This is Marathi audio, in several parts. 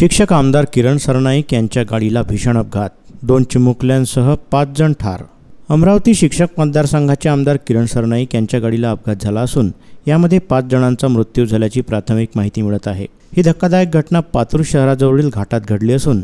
शिक्षक आमदार किरण सरनाईक यांच्या गाडीला भीषण अपघात, 2 चिमुकल्यांसह 5 जण ठार। अमरावती शिक्षक मतदारसंघाचे आमदार किरण सरनाईक यांच्या गाडीला अपघात झाला असून यामध्ये 5 जणांचा मृत्यू झाल्याची प्राथमिक माहिती मिळत आहे। ही धक्कादायक घटना पातूर शहराजवळील घाटात घडली असून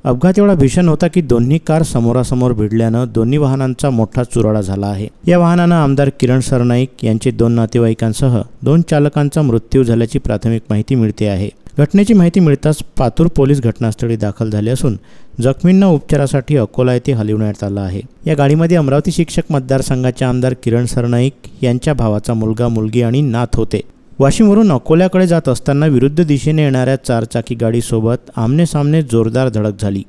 अपघात एवढा भीषण होता की दोन्ही कार समोरासमोर भिडल्याने दोन्ही वाहनांचा मोठा चुराडा झाला आहे। या वाहनाने आमदार किरण सरनाईक यांचे 2 नातेवाईकांसह 2 चालकांचा मृत्यू झाल्याची प्राथमिक माहिती मिळते आहे। घटनेची माहिती मिळताच पातूर पोलीस घटनास्थळी दाखल झाले असून जखमींना उपचारासाठी अकोला येथे हलविण्यात आलं आहे। या गाडीमध्ये अमरावती शिक्षक मतदारसंघाचे आमदार किरण सरनाईक यांच्या भावाचा मुलगा, मुलगी आणि नात होते। वाशिमवरून अकोल्याकडे जात असताना विरुद्ध दिशेने येणाऱ्या 4 चाकी गाडीसोबत आमने-सामने जोरदार धडक झाली।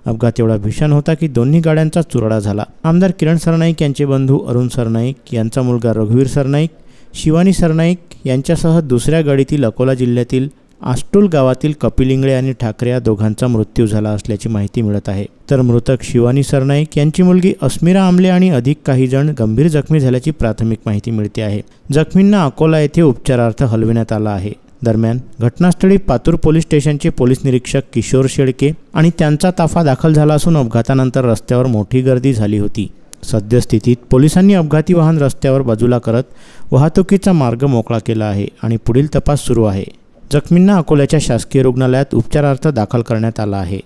अपघात एवढा भीषण होता की दोन्ही गाड्यांचा चुराडा झाला। आमदार किरण सरनाईक यांचे बंधू अरुण सरनाईक, यांचा मुलगा रघुवीर सरनाईक, शिवानी सरनाईक यांच्यासह दुसऱ्या गाडीतील अकोला जिल्ह्यातील आष्टुल गावातील कपिल इंगळे आणि ठाकरे या दोघांचा मृत्यू झाला असल्याची माहिती मिळत आहे। तर मृतक शिवानी सरनाईक यांची मुलगी अस्मिरा आमले आणि अधिक काही जण गंभीर जखमी झाल्याची प्राथमिक माहिती मिळते आहे। जखमींना अकोला येथे उपचारार्थ हलविण्यात आलं आहे। दरम्यान घटनास्थळी पातूर पोलीस स्टेशनचे पोलीस निरीक्षक किशोर शेळके आणि त्यांचा ताफा दाखल झाला असून अपघातानंतर रस्त्यावर मोठी गर्दी झाली होती। सद्यस्थितीत पोलिसांनी अपघाती वाहन रस्त्यावर बाजूला करत वाहतुकीचा मार्ग मोकळा केला आहे आणि पुढील तपास सुरू आहे। जखमींना अकोल्याच्या शासकीय रुग्णालयात उपचारार्थ दाखल करण्यात आलं आहे।